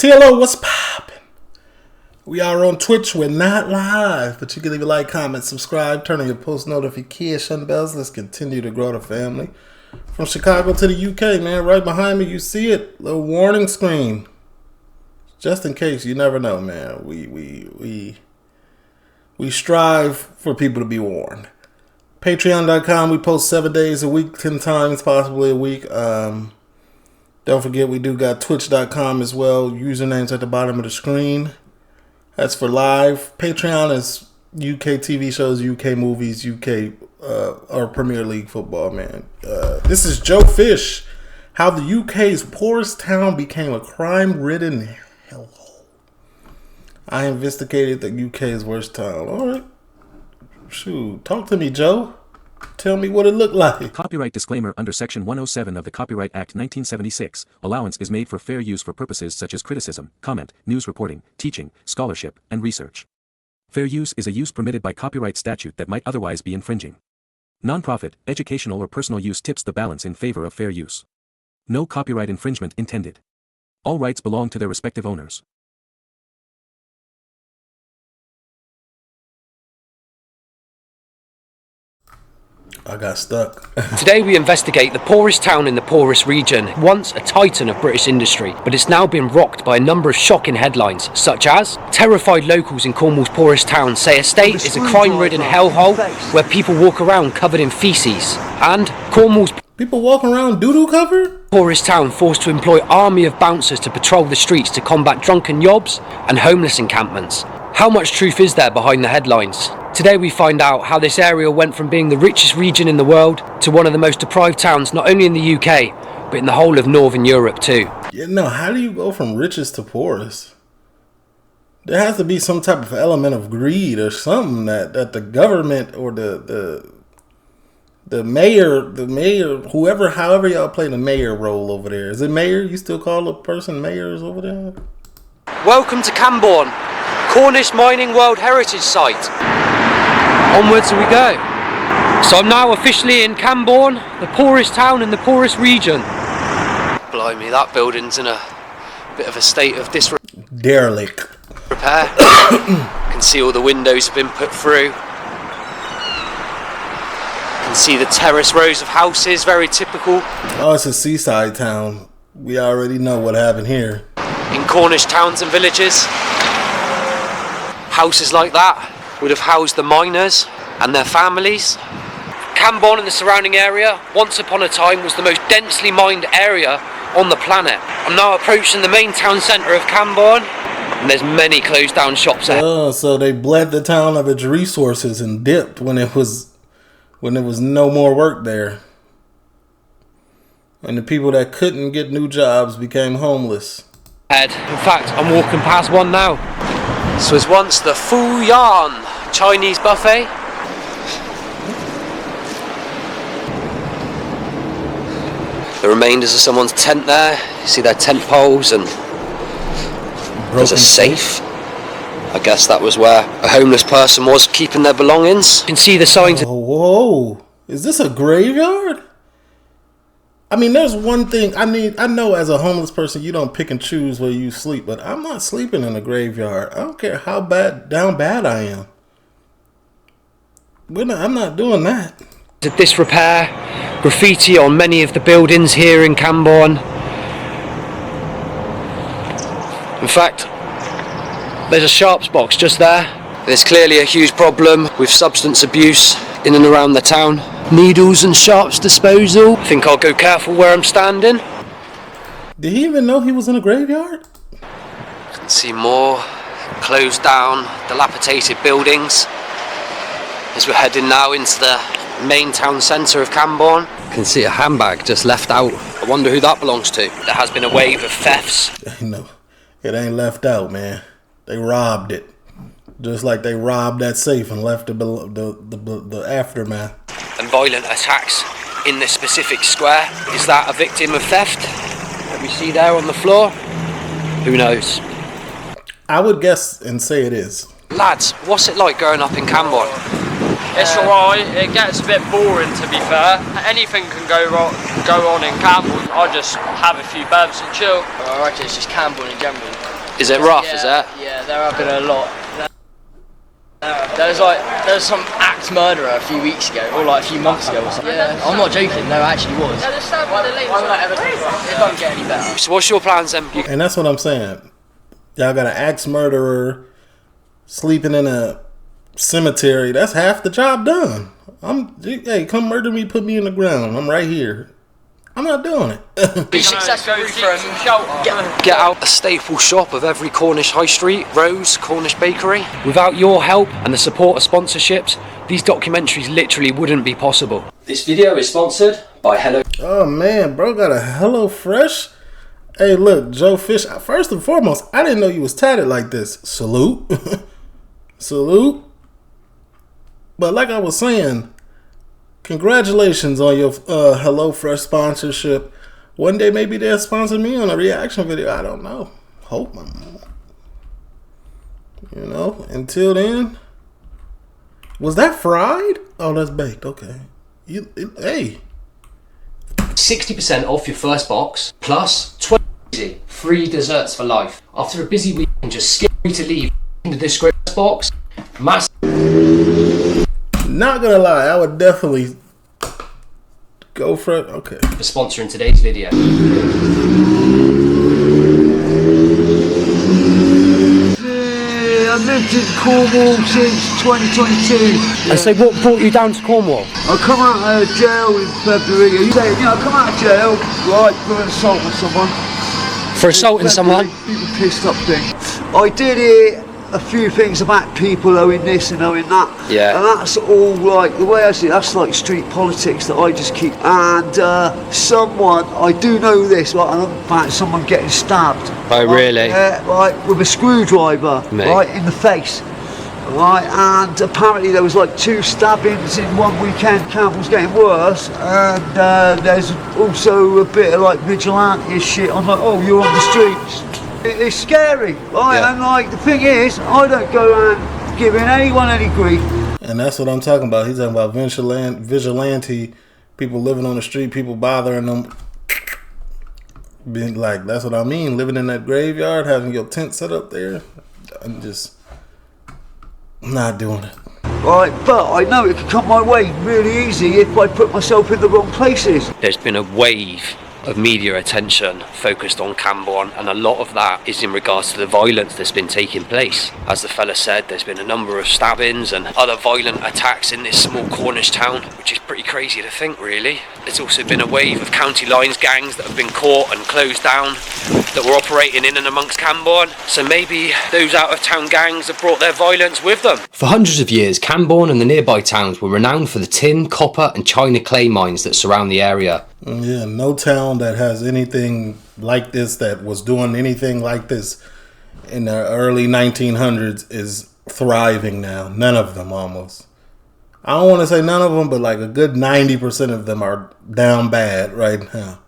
TLO, what's poppin'? We are on Twitch. We're not live, but you can leave a like, comment, subscribe, turn on your post notification bells. Let's continue to grow the family. From Chicago to the UK, man. Right behind me, you see it. Little warning screen. Just in case, you never know, man. We strive for people to be warned. Patreon.com, we post 7 days a week, 10 times possibly a week. Don't forget, we do got Twitch.com as well. Usernames at the bottom of the screen. That's for live. Patreon is UK TV shows, UK movies, UK or Premier League football, man. This is Joe Fish. How the UK's poorest town became a crime-ridden hellhole. I investigated the UK's worst town. All right. Shoot. Talk to me, Joe. Tell me what it looked like. Copyright disclaimer. Under Section 107 of the Copyright Act 1976, allowance is made for fair use for purposes such as criticism, comment, news reporting, teaching, scholarship, and research. Fair use is a use permitted by copyright statute that might otherwise be infringing. Non-profit, educational or personal use tips the balance in favor of fair use. No copyright infringement intended. All rights belong to their respective owners. I got stuck. Today we investigate the poorest town in the poorest region, once a titan of British industry, but it's now been rocked by a number of shocking headlines, such as terrified locals in Cornwall's poorest town say a state is a crime-ridden hellhole where people walk around covered in feces, and Cornwall's People walking around doo-doo covered? poorest town forced to employ army of bouncers to patrol the streets to combat drunken yobs and homeless encampments. How much truth is there behind the headlines? Today we find out how this area went from being the richest region in the world to one of the most deprived towns not only in the UK, but in the whole of Northern Europe too. Yeah, no, how do you go from richest to poorest? There has to be some type of element of greed or something that the government or the mayor, whoever, however y'all play the mayor role over there. Is it mayor? You still call a person mayors over there? Welcome to Camborne, Cornish Mining World Heritage Site. Onwards we go. So I'm now officially in Camborne, the poorest town in the poorest region. Blimey, that building's in a bit of a state of Derelict. disrepair. You can see all the windows have been put through. You can see the terrace rows of houses, very typical. Oh, it's a seaside town. We already know what happened here. In Cornish towns and villages, houses like that would have housed the miners and their families. Camborne and the surrounding area, once upon a time, was the most densely mined area on the planet. I'm now approaching the main town centre of Camborne, and there's many closed down shops there. Oh, so they bled the town of its resources and dipped when there was no more work there. And the people that couldn't get new jobs became homeless. In fact, I'm walking past one now. This was once the Fu Yan Chinese buffet. The remainders of someone's tent there. You see their tent poles, and there's a safe. I guess that was where a homeless person was keeping their belongings. You can see the signs. Oh, whoa. Is this a graveyard? I mean, there's one thing. I know as a homeless person, you don't pick and choose where you sleep, but I'm not sleeping in a graveyard. I don't care how down bad I am. I'm not doing that. Disrepair, graffiti on many of the buildings here in Camborne. In fact, there's a sharps box just there. There's clearly a huge problem with substance abuse in and around the town. Needles and sharps disposal. I think I'll go careful where I'm standing. Did he even know he was in a graveyard? You can see more closed down, dilapidated buildings. As we're heading now into the main town centre of Camborne. You can see a handbag just left out. I wonder who that belongs to. There has been a wave of thefts. No, it ain't left out, man. They robbed it. Just like they robbed that safe and left the aftermath. And violent attacks in this specific square. Is that a victim of theft that we see there on the floor? Who knows? I would guess and say it is. Lads, what's it like growing up in Camborne? It's alright, it gets a bit boring to be fair. Anything can go on in Camborne. I just have a few bevs and chill. I reckon it's just Camborne in general. Is it rough, yeah, is it? Yeah, there have been a lot. There was some axe murderer a few weeks ago, or like a few months ago or something. Yeah, I'm not joking, there actually was. It doesn't get any better. So what's your plans then? And that's what I'm saying. Y'all got an axe murderer sleeping in a cemetery. That's half the job done. Hey, come murder me, put me in the ground. I'm right here. I'm not doing it. Be successful from Get out a staple shop of every Cornish high street, Rose, Cornish bakery. Without your help and the support of sponsorships, these documentaries literally wouldn't be possible. This video is sponsored by Hello. Oh man, bro got a Hello Fresh. Hey, look, Joe Fish. First and foremost, I didn't know you was tatted like this. Salute, salute. But like I was saying, congratulations on your Hello Fresh sponsorship. One day maybe they'll sponsor me on a reaction video. I don't know. Hope I'm. You know. Until then, was that fried? Oh, that's baked. Okay. Hey. 60% off your first box, plus 20 free desserts for life. After a busy weekend, just skip me to leave in the description box. Massive. Not gonna lie, I would definitely go for it. Okay. For sponsoring today's video. I've lived in Cornwall since 2022. And so what brought you down to Cornwall? I come out of jail in February. I come out of jail, right, for assaulting someone. For assaulting someone? People pissed up thing. I did it. A few things about people owing this and owing that. Yeah. And that's all like, the way I see it, that's like street politics that I just keep. And someone, I do know this, like, and I'm about someone getting stabbed. Oh, really? Like with a screwdriver, Mate. right, in the face. Right, and apparently there was like 2 stabbings in one weekend. Camborne's getting worse, and there's also a bit of like vigilante shit. I'm like, oh, you're on the streets. It's scary, right? Yeah. And like the thing is, I don't go around giving anyone any grief. And that's what I'm talking about. He's talking about vigilante people living on the street, people bothering them. Being like, that's what I mean. Living in that graveyard, having your tent set up there. I'm just not doing it. Right, but I know it could come my way really easy if I put myself in the wrong places. There's been a wave of media attention focused on Camborne, and a lot of that is in regards to the violence that's been taking place. As the fella said, there's been a number of stabbings and other violent attacks in this small Cornish town, which is pretty crazy to think, really. There's also been a wave of county lines gangs that have been caught and closed down that were operating in and amongst Camborne, so maybe those out of town gangs have brought their violence with them. For hundreds of years, Camborne and the nearby towns were renowned for the tin, copper and china clay mines that surround the area. Yeah, no town that has anything like this, that was doing anything like this in the early 1900s, is thriving now. None of them, almost. I don't want to say none of them, but like a good 90% of them are down bad right now.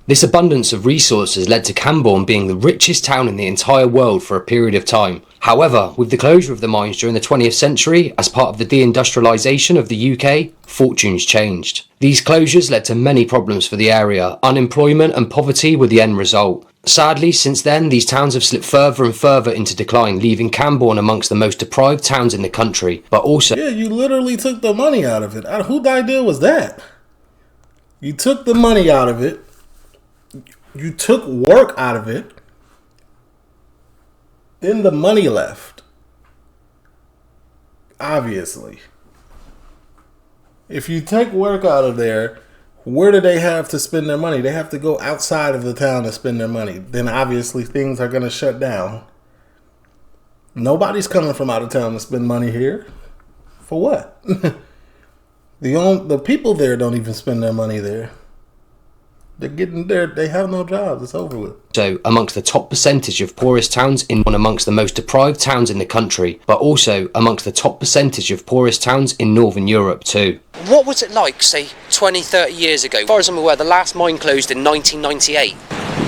This abundance of resources led to Camborne being the richest town in the entire world for a period of time. However, with the closure of the mines during the 20th century as part of the deindustrialisation of the UK, fortunes changed. These closures led to many problems for the area. Unemployment and poverty were the end result. Sadly, since then, these towns have slipped further and further into decline, leaving Camborne amongst the most deprived towns in the country, but also... Yeah, you literally took the money out of it. Whose idea was that? You took the money out of it. You took work out of it. Then the money left. Obviously. If you take work out of there, where do they have to spend their money? They have to go outside of the town to spend their money. Then obviously things are going to shut down. Nobody's coming from out of town to spend money here. For what? The people there don't even spend their money there. They're getting there. They have no jobs. It's over with. So amongst the top percentage of poorest towns in one amongst the most deprived towns in the country, but also amongst the top percentage of poorest towns in Northern Europe too. What was it like, say, 20, 30 years ago? As far as I'm aware, the last mine closed in 1998.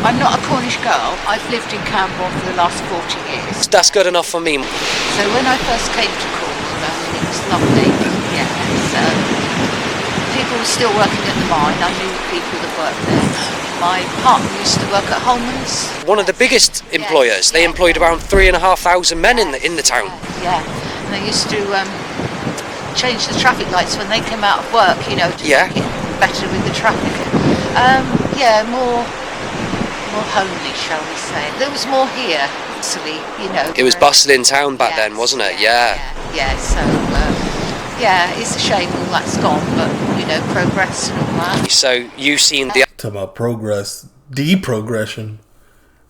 I'm not a Cornish girl. I've lived in Camborne for the last 40 years. That's good enough for me. So when I first came to Cornwall, it was lovely. Yeah, so people people were still working at the mine. I knew the people that worked there. My partner used to work at Holman's. One of the biggest employers. They employed around 3,500 men in the town. Yeah, and they used to change the traffic lights when they came out of work, to make it better with the traffic. More homely, shall we say. There was more here, actually, It was bustling town back then, wasn't it? Yeah. So, it's a shame all that's gone, but, progress and all that. So, you've seen the... Talking about progress, deprogression.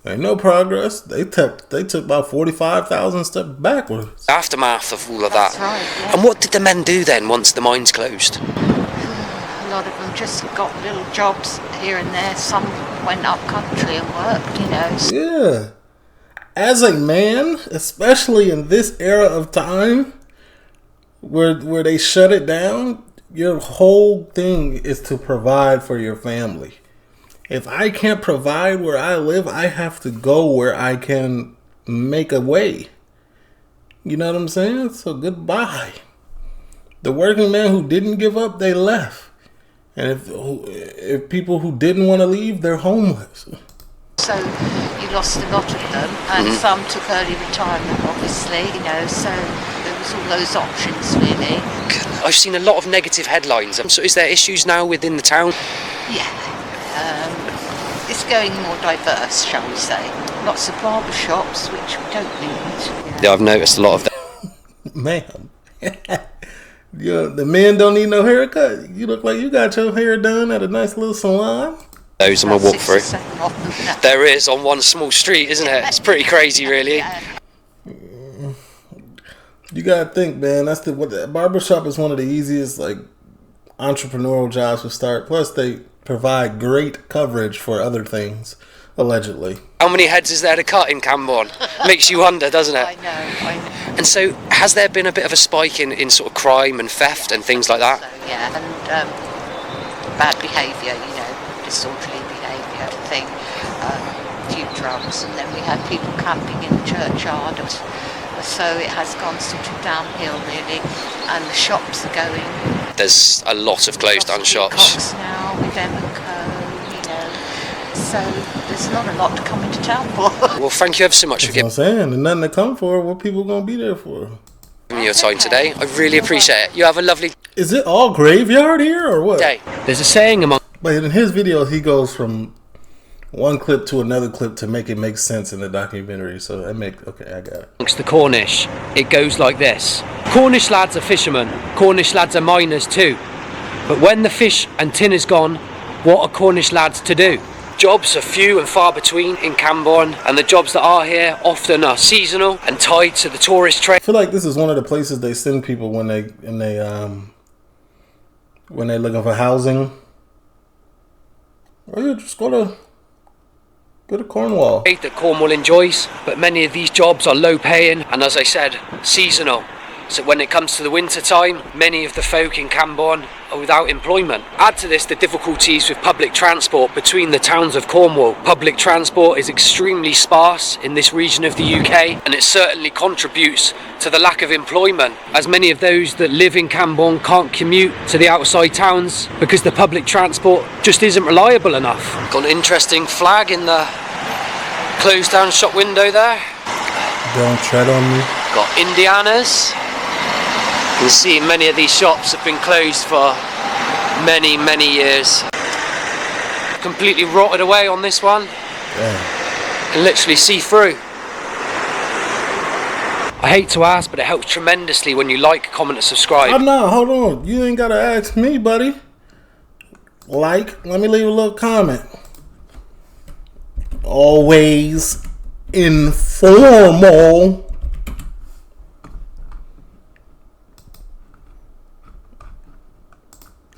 Ain't no progress. They took about 45,000 steps backwards. aftermath of all of that. That's right, yeah. And what did the men do then once the mines closed? A lot of them just got little jobs here and there. Some went up country and worked, Yeah. As a man, especially in this era of time where they shut it down, your whole thing is to provide for your family. If I can't provide where I live, I have to go where I can make a way. You know what I'm saying? So goodbye. The working man who didn't give up, they left. And if people who didn't want to leave, they're homeless. So you lost a lot of them, and some took early retirement, obviously, so there was all those options, really. I've seen a lot of negative headlines. So is there issues now within the town? Yeah. It's going more diverse, shall we say. Lots of barber shops, which we don't need. Yeah, I've noticed a lot of them. Man. The men don't need no haircut. You look like you got your hair done at a nice little salon. Those on my walk through. 6 or 7 of them now. There is on one small street, isn't it? It's pretty crazy, really. You gotta think, man. Barbershop is one of the easiest entrepreneurial jobs to start. Plus, they provide great coverage for other things, allegedly. How many heads is there to cut in Camborne? Makes you wonder, doesn't it? I know. And so, has there been a bit of a spike in sort of crime and theft and things like that? So, and bad behaviour, disorderly behaviour thing, a few drugs, and then we had people camping in the churchyard. So it has gone sort of downhill, really, and the shops are going. There's a lot of closed down shops. Now with M&Co, so there's not a lot to come into town for. Well, thank you ever so much for That's what I'm saying. There's nothing to come for. What people gonna be there for? giving me your time today. I really appreciate it. You have a lovely Is it all graveyard here or what? day. There's a saying among... But in his videos, he goes from one clip to another clip to make it make sense in the documentary. So I got it. Amongst the Cornish, it goes like this. Cornish lads are fishermen, Cornish lads are miners too. But when the fish and tin is gone, what are Cornish lads to do? Jobs are few and far between in Camborne, and the jobs that are here often are seasonal and tied to the tourist trade. I feel like this is one of the places they send people when they're looking for housing. Or you just go to Cornwall. That Cornwall enjoys, but many of these jobs are low paying and, as I said, seasonal. So when it comes to the winter time, many of the folk in Camborne are without employment. Add to this the difficulties with public transport between the towns of Cornwall. Public transport is extremely sparse in this region of the UK, and it certainly contributes to the lack of employment, as many of those that live in Camborne can't commute to the outside towns because the public transport just isn't reliable enough. Got an interesting flag in the closed down shop window there. Don't tread on me. Got Indianas. You can see many of these shops have been closed for many, many years. Completely rotted away on this one. Yeah. You can literally see through. I hate to ask, but it helps tremendously when you like, comment and subscribe. Oh no, hold on. You ain't gotta ask me, buddy. Let me leave a little comment. Always informal.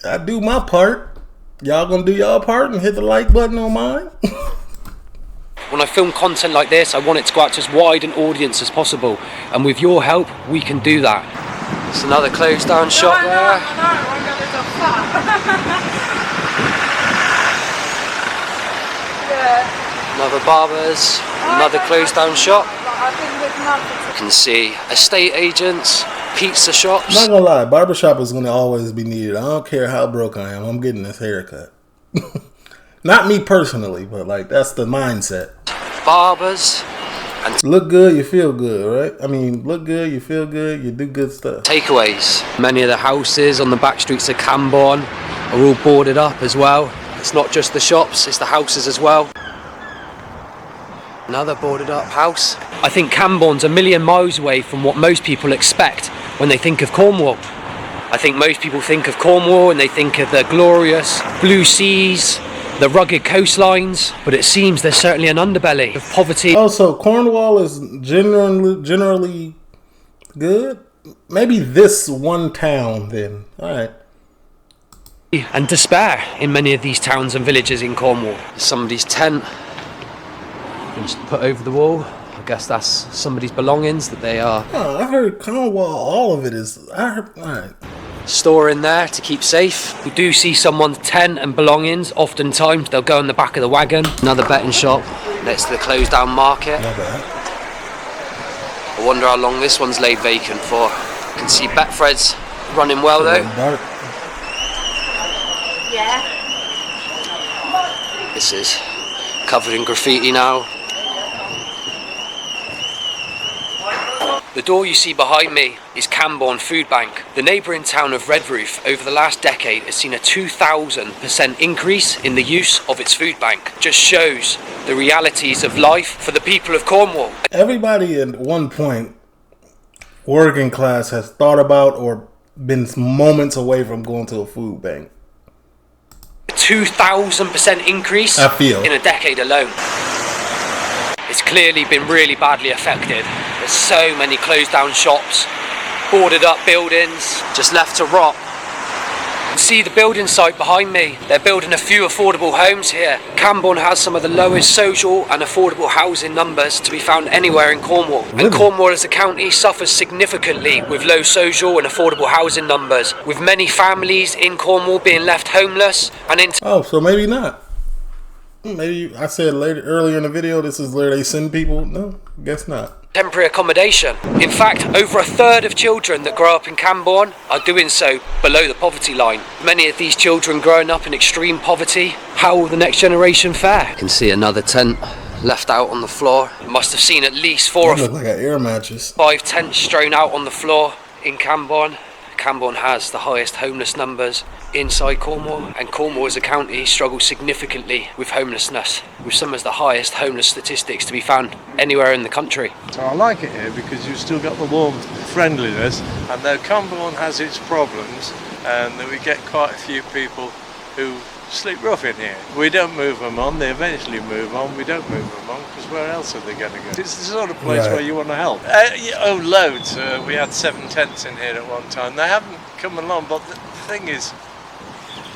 I do my part. Y'all gonna do y'all part and hit the like button on mine? When I film content like this, I want it to go out to as wide an audience as possible, and with your help, we can do that. It's another closed down shop there. Another barber's, another closed down shop. You can see estate agents, pizza shops. I'm not gonna lie, barbershop is gonna always be needed. I don't care how broke I am. I'm getting this haircut. Not me personally, but like that's the mindset. Barbers. And look good, you feel good, right? I mean, look good, you feel good, you do good stuff. Takeaways. Many of the houses on the back streets of Camborne are all boarded up as well. It's not just the shops, it's the houses as well. Another boarded up house. I think Camborne's a million miles away from what most people expect when they think of Cornwall. I think most people think of Cornwall and they think of the glorious blue seas, the rugged coastlines, but it seems there's certainly an underbelly of poverty. Oh, so Cornwall is generally good? Maybe this one town then. Alright. And despair in many of these towns and villages in Cornwall. Somebody's tent just put over the wall. I guess that's somebody's belongings that they are. Oh, I heard Cornwall, all of it is. Alright. Store in there to keep safe. We do see someone's tent and belongings. Oftentimes they'll go in the back of the wagon. Another betting shop next to the closed down market. Not bad. I wonder how long this one's laid vacant for. You can see Betfred's running well though. Dark. Yeah. This is covered in graffiti now. The door you see behind me is Camborne Food Bank. The neighbouring town of Redroof over the last decade has seen a 2,000% increase in the use of its food bank. Just shows the realities of life for the people of Cornwall. Everybody at one point, working class, has thought about or been moments away from going to a food bank. 2,000% increase I feel. in a decade alone. It's clearly been really badly affected. There's so many closed down shops, boarded up buildings, just left to rot. See the building site behind me. They're building a few affordable homes here. Camborne has some of the lowest social and affordable housing numbers to be found anywhere in Cornwall. Really? And Cornwall as a county suffers significantly with low social and affordable housing numbers, with many families in Cornwall being left homeless and in Oh, so maybe not. Maybe I said earlier in the video, this is where they send people. No, guess not. temporary accommodation. In fact, over a third of children that grow up in Camborne are doing so below the poverty line. Many of these children growing up in extreme poverty, how will the next generation fare? You can see another tent left out on the floor. You must have seen at least 4 or That look like an air mattress. 5 tents strewn out on the floor in Camborne. Camborne has the highest homeless numbers inside Cornwall, and Cornwall as a county struggles significantly with homelessness, with some of the highest homeless statistics to be found anywhere in the country. So I like it here because you've still got the warmth, friendliness, and though Camborne has its problems, and we get quite a few people who sleep rough in here. We don't move them on, they eventually move on, we don't move them on because where else are they going to go? It's the sort of place where you want to help. Loads. We had 7 tents in here at one time. They haven't come along, but the thing is,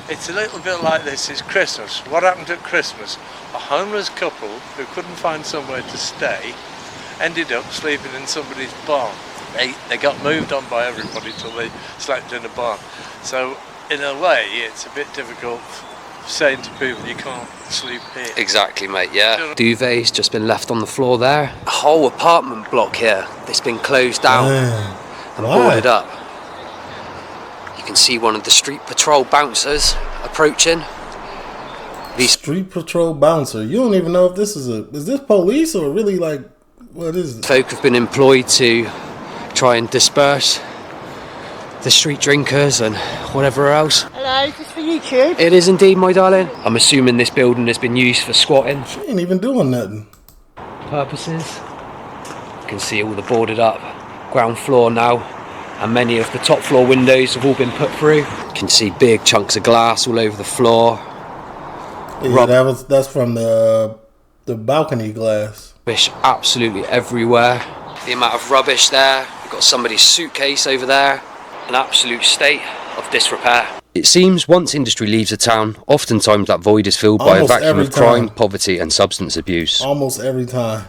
it's a little bit like this. It's Christmas. What happened at Christmas? A homeless couple who couldn't find somewhere to stay ended up sleeping in somebody's barn. They got moved on by everybody till they slept in a barn. So in a way, it's a bit difficult saying to people you can't sleep here. Exactly, mate, yeah. Duvet's just been left on the floor there. A whole apartment block here that's been closed down and boarded up. You can see one of the street patrol bouncers approaching. Street patrol bouncer. You don't even know if this is this police or really like, what is it? Folk have been employed to try and disperse the street drinkers and whatever else. Hello, is this for YouTube? It is indeed, my darling. I'm assuming this building has been used for squatting She ain't even doing nothing. purposes. You can see all the boarded up ground floor now, and many of the top floor windows have all been put through. You can see big chunks of glass all over the floor. Yeah, that's from the balcony glass. Rubbish absolutely everywhere. The amount of rubbish there. You've got somebody's suitcase over there. An absolute state of disrepair. It seems once industry leaves a town, oftentimes that void is filled by a Almost vacuum every of crime, time. poverty and substance abuse. Almost every time.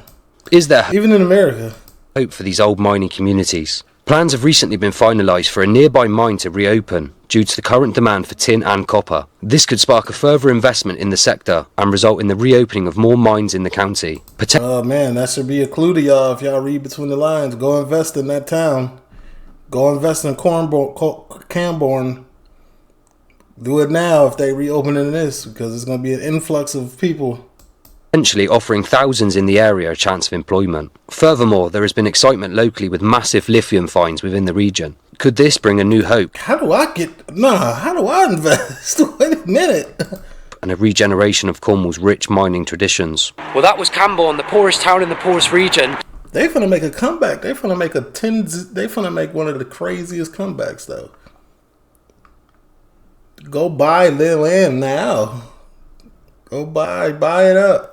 Is there Even in America. hope for these old mining communities? Plans have recently been finalised for a nearby mine to reopen due to the current demand for tin and copper. This could spark a further investment in the sector and result in the reopening of more mines in the county. Oh man, that should be a clue to y'all if y'all read between the lines. Go invest in that town. Go invest in Camborne. Do it now if they reopening this, because it's going to be an influx of people. Potentially offering thousands in the area a chance of employment. Furthermore, there has been excitement locally with massive lithium finds within the region. Could this bring a new hope? How do I invest? Wait a minute. And a regeneration of Cornwall's rich mining traditions. Well, that was Camborne, the poorest town in the poorest region. They finna make a comeback. They finna make one of the craziest comebacks, though. Go buy the land now. Go buy it up.